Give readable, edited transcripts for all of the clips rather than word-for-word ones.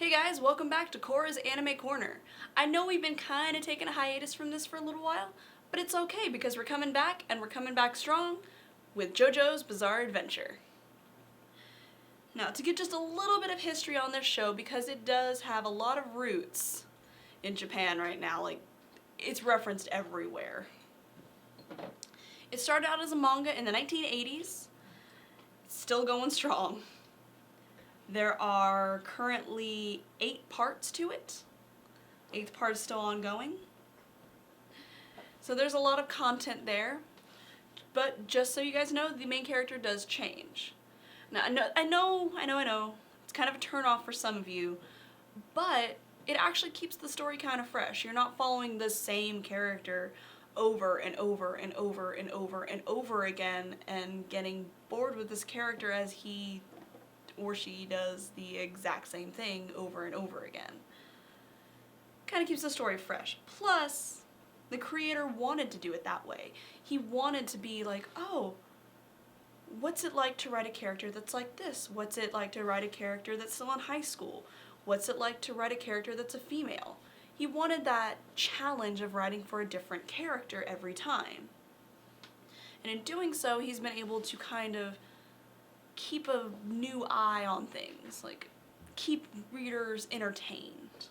Hey guys, welcome back to Cora's Anime Corner. I know we've been kind of taking a hiatus from this for a little while, but it's okay because we're coming back, and we're coming back strong with JoJo's Bizzare Adventure. Now, to give just a little bit of history on this show, because it does have a lot of roots in Japan right now, like, it's referenced everywhere. It started out as a manga in the 1980s, it's still going strong. There are currently 8 parts to it. 8th part is still ongoing. So there's a lot of content there. But just so you guys know, the main character does change. Now, I know, it's kind of a turn-off for some of you, but it actually keeps the story kind of fresh. You're not following the same character over and over and over and over and over again and getting bored with this character as he or she does the exact same thing over and over again. Kind of keeps the story fresh. Plus, the creator wanted to do it that way. He wanted to be like, oh, what's it like to write a character that's like this? What's it like to write a character that's still in high school? What's it like to write a character that's a female? He wanted that challenge of writing for a different character every time. And in doing so, he's been able to kind of keep a new eye on things, like keep readers entertained.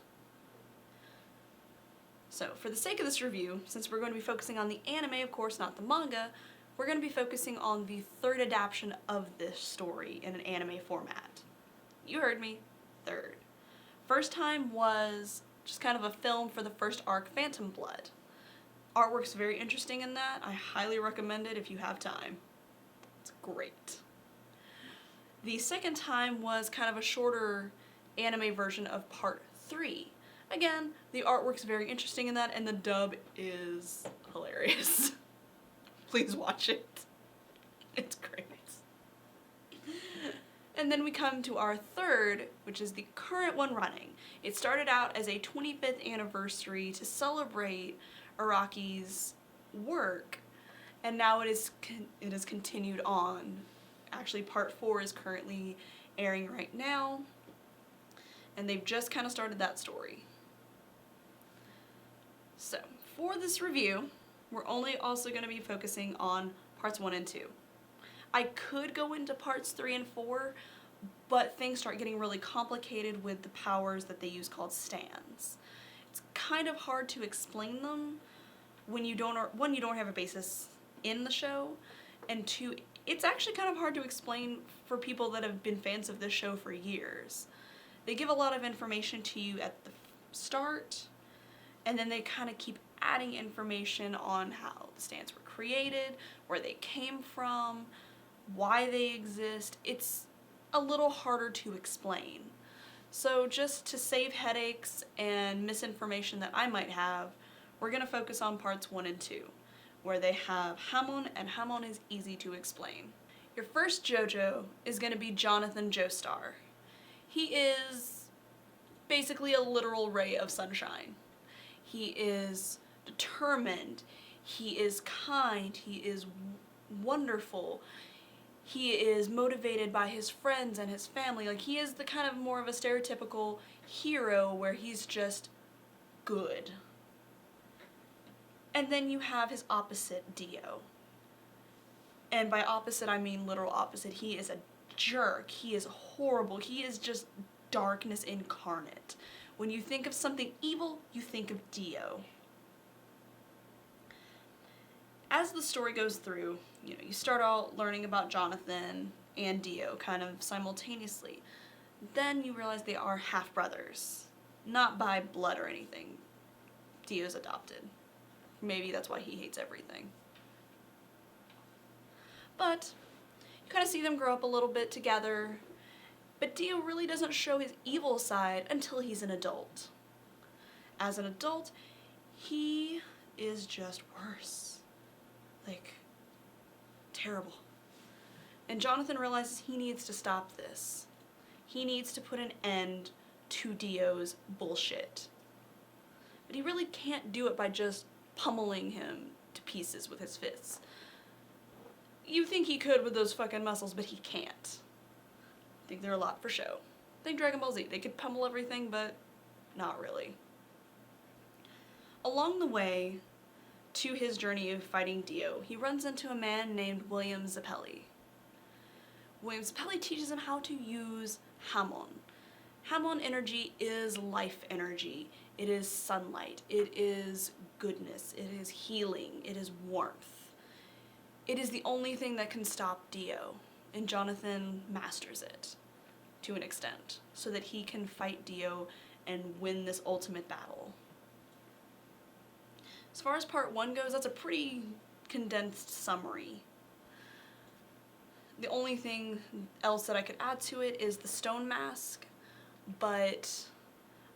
So for the sake of this review, since we're going to be focusing on the anime, of course, not the manga, we're going to be focusing on the 3rd adaptation of this story in an anime format. You heard me, 3rd. First time was just kind of a film for the first arc, Phantom Blood. Artwork's very interesting in that. I highly recommend it if you have time. It's great. The second time was kind of a shorter anime version of part 3. Again, the artwork's very interesting in that, and the dub is hilarious. Please watch it. It's great. And then we come to our 3rd, which is the current one running. It started out as a 25th anniversary to celebrate Araki's work, and now it is continued on. Actually, part 4 is currently airing right now, and they've just kind of started that story. So, for this review, we're only also going to be focusing on parts 1 and 2. I could go into parts 3 and 4, but things start getting really complicated with the powers that they use called stands. It's kind of hard to explain them when you don't have a basis in the show, and 2, it's actually kind of hard to explain for people that have been fans of this show for years. They give a lot of information to you at the start, and then they kind of keep adding information on how the stands were created, where they came from, why they exist. It's a little harder to explain. So just to save headaches and misinformation that I might have, we're going to focus on parts 1 and 2. Where they have Hamon, and Hamon is easy to explain. Your first JoJo is going to be Jonathan Joestar. He is basically a literal ray of sunshine. He is determined, he is kind, he is wonderful, he is motivated by his friends and his family. Like, he is the kind of more of a stereotypical hero where he's just good. And then you have his opposite, Dio. And by opposite, I mean literal opposite. He is a jerk. He is horrible. He is just darkness incarnate. When you think of something evil, you think of Dio. As the story goes through, you start out learning about Jonathan and Dio kind of simultaneously. Then you realize they are half-brothers. Not by blood or anything. Dio's adopted. Maybe that's why he hates everything. But you kind of see them grow up a little bit together, but Dio really doesn't show his evil side until he's an adult. As an adult, he is just worse. Like, terrible. And Jonathan realizes he needs to stop this. He needs to put an end to Dio's bullshit. But he really can't do it by just pummeling him to pieces with his fists. You think he could with those fucking muscles, but he can't. I think they're a lot for show. Think Dragon Ball Z. They could pummel everything, but not really. Along the way to his journey of fighting Dio, he runs into a man named William Zappelli. William Zappelli teaches him how to use Hamon. Hamon energy is life energy. It is sunlight. It is goodness. It is healing. It is warmth. It is the only thing that can stop Dio, and Jonathan masters it to an extent so that he can fight Dio and win this ultimate battle. As far as part 1 goes, that's a pretty condensed summary. The only thing else that I could add to it is the stone mask, but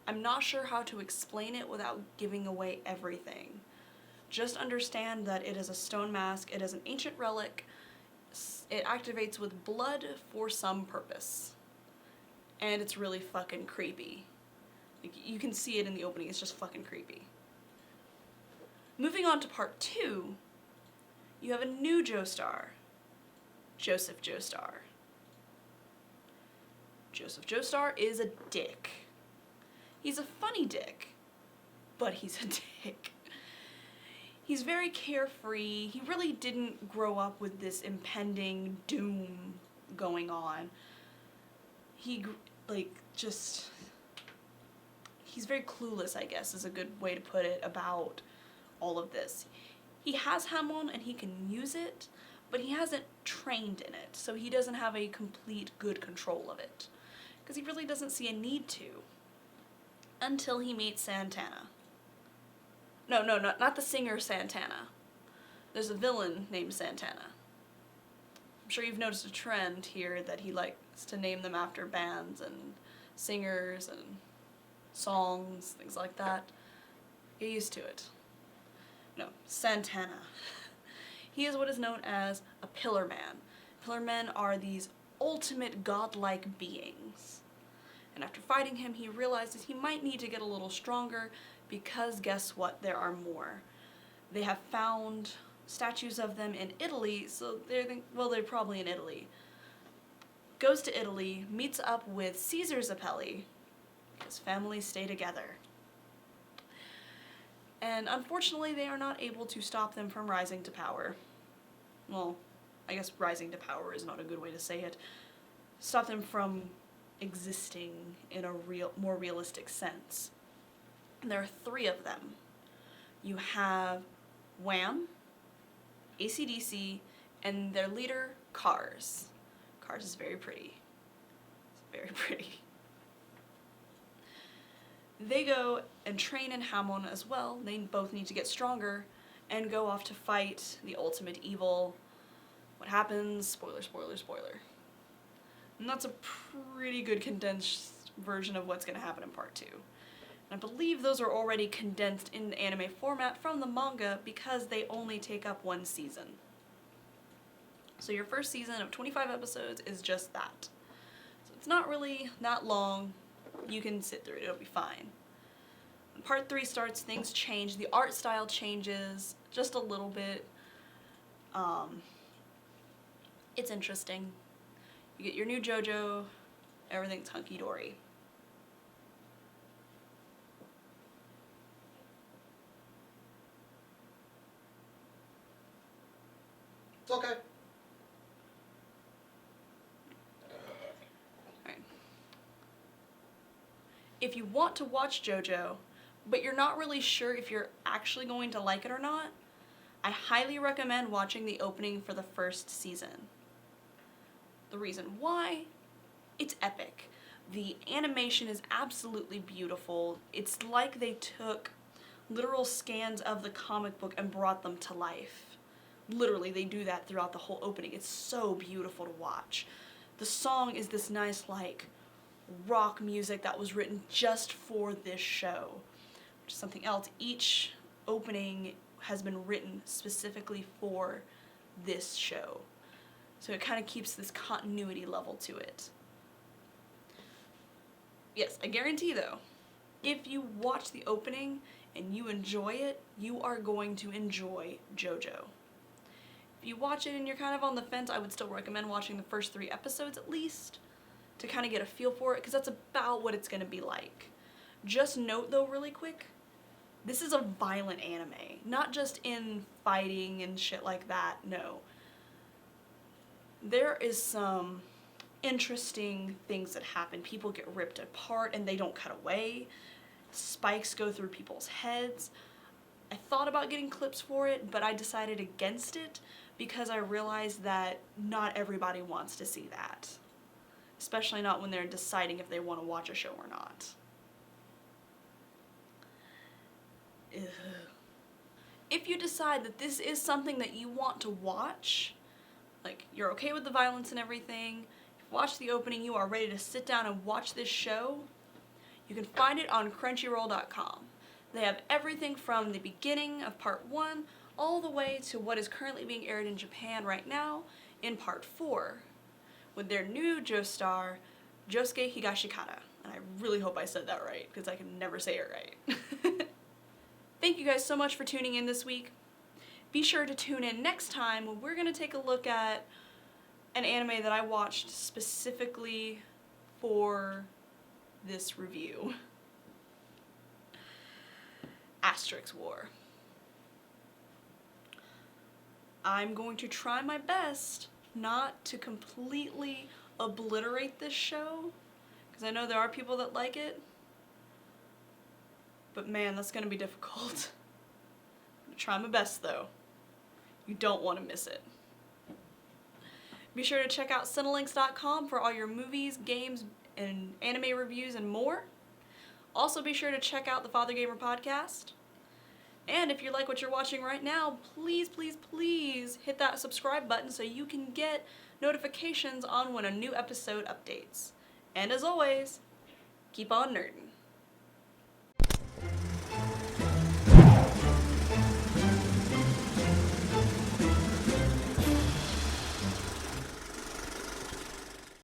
I'm not sure how to explain it without giving away everything. Just understand that it is a stone mask, it is an ancient relic, it activates with blood for some purpose. And it's really fucking creepy. Like, you can see it in the opening, it's just fucking creepy. Moving on to part 2, you have a new Joestar, Joseph Joestar. Joseph Joestar is a dick. He's a funny dick, but he's a dick. He's very carefree. He really didn't grow up with this impending doom going on. He's very clueless, I guess, is a good way to put it, about all of this. He has Hamon and he can use it, but he hasn't trained in it, so he doesn't have a complete good control of it, because he really doesn't see a need to, until he meets Santana. No, not the singer Santana. There's a villain named Santana. I'm sure you've noticed a trend here that he likes to name them after bands and singers and songs, things like that. Get used to it. No, Santana. He is what is known as a Pillar Man. Pillar Men are these ultimate godlike beings. And after fighting him, he realizes he might need to get a little stronger, because guess what? There are more. They have found statues of them in Italy, so they're probably in Italy. Goes to Italy, meets up with Caesar Zappelli, because families stay together. And unfortunately, they are not able to stop them from rising to power. Well, I guess rising to power is not a good way to say it. Stop them from existing in a more realistic sense. And there are 3 of them. You have Wham, AC/DC, and their leader, Cars. Cars is very pretty. It's very pretty. They go and train in Hamon as well. They both need to get stronger and go off to fight the ultimate evil. What happens? Spoiler, spoiler, spoiler. And that's a pretty good condensed version of what's going to happen in part 2. And I believe those are already condensed in the anime format from the manga, because they only take up 1 season. So your first season of 25 episodes is just that. So it's not really that long. You can sit through it, it'll be fine. When part 3 starts, things change. The art style changes just a little bit. It's interesting. You get your new JoJo, everything's hunky-dory. It's okay. Alright. If you want to watch JoJo, but you're not really sure if you're actually going to like it or not, I highly recommend watching the opening for the first season. The reason why? It's epic. The animation is absolutely beautiful. It's like they took literal scans of the comic book and brought them to life. Literally, they do that throughout the whole opening. It's so beautiful to watch. The song is this nice, rock music that was written just for this show. Which is something else. Each opening has been written specifically for this show. So it kind of keeps this continuity level to it. Yes, I guarantee though, if you watch the opening and you enjoy it, you are going to enjoy JoJo. If you watch it and you're kind of on the fence, I would still recommend watching the first 3 episodes at least to kind of get a feel for it, because that's about what it's going to be like. Just note though really quick, this is a violent anime, not just in fighting and shit like that, no. There is some interesting things that happen. People get ripped apart and they don't cut away. Spikes go through people's heads. I thought about getting clips for it, but I decided against it because I realized that not everybody wants to see that. Especially not when they're deciding if they want to watch a show or not. Ugh. If you decide that this is something that you want to watch, like you're okay with the violence and everything, you've watched the opening, you are ready to sit down and watch this show, you can find it on Crunchyroll.com. They have everything from the beginning of part 1 all the way to what is currently being aired in Japan right now in part 4 with their new Jo-star, Josuke Higashikata. And I really hope I said that right because I can never say it right. Thank you guys so much for tuning in this week. Be sure to tune in next time when we're going to take a look at an anime that I watched specifically for this review. Asterix War. I'm going to try my best not to completely obliterate this show, because I know there are people that like it, but man, that's going to be difficult. I'm going to try my best though. You don't want to miss it. Be sure to check out Cinelinks.com for all your movies, games, and anime reviews and more. Also be sure to check out the Father Gamer podcast. And if you like what you're watching right now, please, please, please hit that subscribe button so you can get notifications on when a new episode updates. And as always, keep on nerding.